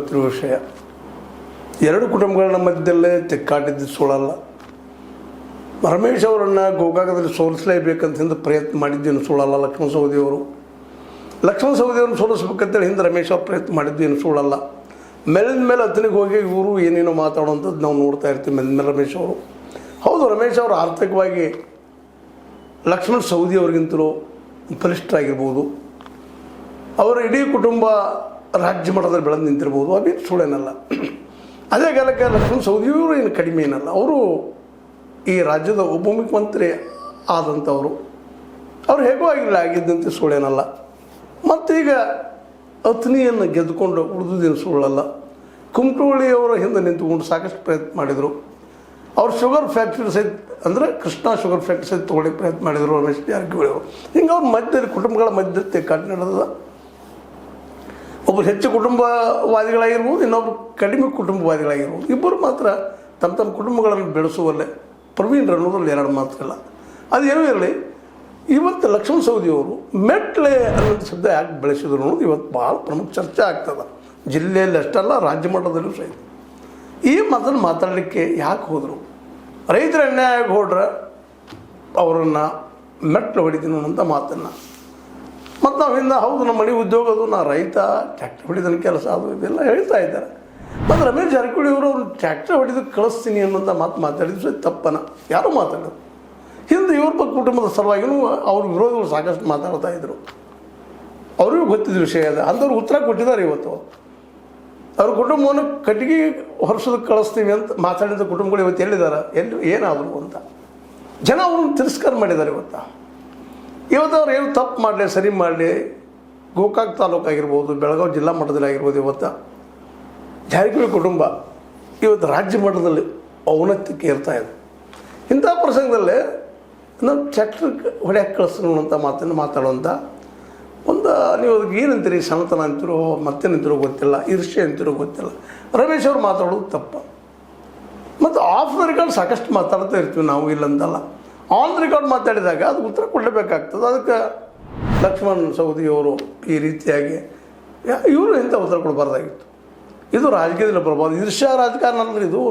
ಗೊತ್ತಿರುವ ವಿಷಯ. ಎರಡು ಕುಟುಂಬಗಳ ಮಧ್ಯದಲ್ಲೇ ತೆಕ್ಕಾಟಿದ್ದು ಸುಳ್ಳಲ್ಲ. ರಮೇಶ್ ಅವರನ್ನು ಗೋಕಾಕದಲ್ಲಿ ಸೋಲಿಸಲೇಬೇಕಂತ ಹಿಂದೆ ಪ್ರಯತ್ನ ಮಾಡಿದ್ದೇನು ಸುಳ್ಳಲ್ಲ. ಲಕ್ಷ್ಮಣ ಸವದಿಯವ್ರನ್ನ ಸೋಲಿಸ್ಬೇಕಂತೇಳಿ ಹಿಂದೆ ರಮೇಶ್ ಅವ್ರು ಪ್ರಯತ್ನ ಮಾಡಿದ್ದೇನು ಸುಳ್ಳಲ್ಲ. ಮೇಲಿನ ಮೇಲೆ ಹತ್ತನಿಗೆ ಹೋಗಿ ಇವರು ಏನೇನೋ ಮಾತಾಡೋವಂಥದ್ದು ನಾವು ನೋಡ್ತಾ ಇರ್ತೀವಿ. ಮೇಲಿನ ಮೇಲೆ ರಮೇಶ್ ಅವರು ಹೌದು, ರಮೇಶ್ ಅವರು ಆರ್ಥಿಕವಾಗಿ ಲಕ್ಷ್ಮಣ ಸವದಿಯವ್ರಿಗಿಂತಲೂ ಬಲಿಷ್ಠರಾಗಿರ್ಬೋದು. ಅವರ ಇಡೀ ಕುಟುಂಬ ರಾಜ್ಯ ಮಟ್ಟದಲ್ಲಿ ಬೆಳೆದು ನಿಂತಿರ್ಬೋದು, ಅದೇನು ಸುಳ್ಳೇನಲ್ಲ. ಅದೇ ಕಾಲಕ್ಕೆ ಲಕ್ಷ್ಮಣ ಸವದಿಯವರು ಏನು ಕಡಿಮೆ ಏನಲ್ಲ. ಅವರು ಈ ರಾಜ್ಯದ ಉಪಮುಖ್ಯಮಂತ್ರಿ ಆದಂಥವರು. ಅವ್ರು ಹೇಗೋ ಆಗಿಲ್ಲ, ಆಗಿದ್ದಂತೆ ಸುಳ್ಳೇನಲ್ಲ. ಮತ್ತೀಗ ಅತ್ನಿಯನ್ನು ಗೆದ್ದುಕೊಂಡು ಉಳಿದುದೇನು ಸುಳ್ಳಲ್ಲ. ಕುಮಟಳ್ಳಿಯವರ ಹಿಂದೆ ನಿಂತುಕೊಂಡು ಸಾಕಷ್ಟು ಪ್ರಯತ್ನ ಮಾಡಿದರು. ಅವ್ರು ಶುಗರ್ ಫ್ಯಾಕ್ಟ್ರಿ ಸಹಿತ ಅಂದರೆ ಕೃಷ್ಣ ಶುಗರ್ ಫ್ಯಾಕ್ಟ್ರಿ ಸಹಿತ ತೊಗೊಳ್ಳೋಕ್ಕೆ ಪ್ರಯತ್ನ ಮಾಡಿದರು ರಮೇಶ್ ಜಾರಕಿಹೊಳಿ ಅವರು. ಹಿಂಗೆ ಅವ್ರ ಮಧ್ಯದಲ್ಲಿ ಕುಟುಂಬಗಳ ಮಧ್ಯಕ್ಕೆ ಕಾಟ ನಡೆದ. ಒಬ್ಬರು ಹೆಚ್ಚು ಕುಟುಂಬವಾದಿಗಳಾಗಿರ್ಬೋದು, ಇನ್ನೊಬ್ಬರು ಕಡಿಮೆ ಕುಟುಂಬವಾದಿಗಳಾಗಿರ್ಬೋದು. ಇಬ್ಬರು ಮಾತ್ರ ತಮ್ಮ ತಮ್ಮ ಕುಟುಂಬಗಳನ್ನು ಬೆಳೆಸುವಲ್ಲೇ ಪ್ರವೀಣರು ಅನ್ನೋದ್ರಲ್ಲಿ ಎರಡು ಮಾತಿಲ್ಲ. ಅದೇನೂ ಇರಲಿ, ಇವತ್ತು ಲಕ್ಷ್ಮಣ ಸವದಿಯವರು ಮೆಟ್ಲೆ ಅನ್ನೋದು ಶಬ್ದ ಯಾಕೆ ಬೆಳೆಸಿದ್ರು ಅನ್ನೋದು ಇವತ್ತು ಭಾಳ ಪ್ರಮುಖ ಚರ್ಚೆ ಆಗ್ತದೆ. ಜಿಲ್ಲೆಯಲ್ಲಿ ಅಷ್ಟಲ್ಲ, ರಾಜ್ಯ ಮಟ್ಟದಲ್ಲೂ ಸಹಿತ. ಈ ಮಾತನ್ನು ಮಾತಾಡಲಿಕ್ಕೆ ಯಾಕೆ ಹೋದರು? ರೈತರ ಅನ್ಯಾಯ ಹೊಡ್ರೆ ಅವರನ್ನು ಮೆಟ್ಲು ಹೊಡಿತೀನಿ ಅನ್ನೋಂಥ ಮಾತನ್ನು ಮತ್ತು ನಾವು ಹಿಂದೆ ಹೌದು ನಮ್ಮ ಮನೆ ಉದ್ಯೋಗದು, ನಾ ರೈತ, ಟ್ಯಾಕ್ಟ್ರ್ ಹೊಡಿದನ ಕೆಲಸ ಅದು ಇದೆಲ್ಲ ಹೇಳ್ತಾ ಇದ್ದಾರೆ. ಮತ್ತು ರಮೇಶ್ ಜಾರಕಿಹೊಳಿ ಅವರು ಅವ್ರು ಟ್ಯಾಕ್ಟ್ರ್ ಹೊಡಿದು ಕಳಿಸ್ತೀನಿ ಅನ್ನೋಂಥ ಮಾತು ಮಾತಾಡಿದ್ರು ತಪ್ಪನ ಯಾರೂ ಮಾತಾಡೋದು. ಹಿಂದೆ ಇವ್ರ ಕುಟುಂಬದ ಸಲುವಾಗಿಯೂ ಅವ್ರ ವಿರೋಧಿಗಳು ಸಾಕಷ್ಟು ಮಾತಾಡ್ತಾ ಇದ್ರು. ಅವ್ರಿಗೂ ಗೊತ್ತಿದ್ದ ವಿಷಯ ಅದ. ಅಂಥವ್ರು ಉತ್ತರ ಕೊಟ್ಟಿದ್ದಾರೆ. ಇವತ್ತು ಅವ್ರ ಕುಟುಂಬವನ್ನು ಕಟ್ಟಿಗೆ ಹೊರಸೋದಕ್ಕೆ ಕಳಿಸ್ತೀವಿ ಅಂತ ಮಾತಾಡಿದ ಕುಟುಂಬಗಳು ಇವತ್ತು ಎಲ್ಲಿದ್ದಾರೆ, ಏನಾದರು ಅಂತ ಜನ ಅವ್ರನ್ನ ತಿರಸ್ಕಾರ ಮಾಡಿದ್ದಾರೆ. ಇವತ್ತು ಅವ್ರು ಏನು ತಪ್ಪು ಮಾಡಲಿ, ಸರಿ ಮಾಡಲಿ, ಗೋಕಾಕ್ ತಾಲೂಕು ಆಗಿರ್ಬೋದು, ಬೆಳಗಾವಿ ಜಿಲ್ಲಾ ಮಟ್ಟದಲ್ಲಿ ಆಗಿರ್ಬೋದು, ಇವತ್ತು ಜಾರಕಿಹೊಳಿ ಕುಟುಂಬ ಇವತ್ತು ರಾಜ್ಯ ಮಟ್ಟದಲ್ಲಿ ಔನ್ನತ್ಯಕ್ಕೆ ಇರ್ತಾ ಇದೆ. ಇಂಥ ಪ್ರಸಂಗದಲ್ಲೇ ನಾವು ಟ್ರ್ಯಾಕ್ಟರ್ ಹೊಡ್ಯಾಕೆ ಕಳಿಸ್ತೀವಿ ಅನ್ನೋಂಥ ಮಾತನ್ನು ಮಾತಾಡುವಂಥ ಒಂದು, ನೀವು ಅದಕ್ಕೆ ಏನಂತೀರಿ, ಸಣ್ಣತನ ಅಂತಿರೋ ಮತ್ತೇನಂತಿರೋ ಗೊತ್ತಿಲ್ಲ, ಈರ್ಷ್ಯೆ ಅಂತಿರೋ ಗೊತ್ತಿಲ್ಲ. ರಮೇಶ್ ಅವ್ರು ಮಾತಾಡೋದು ತಪ್ಪ. ಮತ್ತು ಆಫ್ ದ ರೆಕಾರ್ಡ್ ಸಾಕಷ್ಟು ಮಾತಾಡ್ತಾ ಇರ್ತೀವಿ ನಾವು, ಇಲ್ಲಂತಲ್ಲ. ಆನ್ ದ ರೆಕಾರ್ಡ್ ಮಾತಾಡಿದಾಗ ಅದಕ್ಕೆ ಉತ್ತರ ಕೊಡಲೇಬೇಕಾಗ್ತದೆ. ಅದಕ್ಕೆ ಲಕ್ಷ್ಮಣ ಸವದಿಯವರು ಈ ರೀತಿಯಾಗಿ ಇವರು ಇಂಥ ಉತ್ತರ ಕೊಡಬಾರ್ದಾಗಿತ್ತು. ಇದು ರಾಜಕೀಯದಲ್ಲಿ ಬರಬಾರ್ದು. ಈರ್ಷ್ಯಾ ರಾಜಕಾರಣ ಅಂದರೆ ಇದು.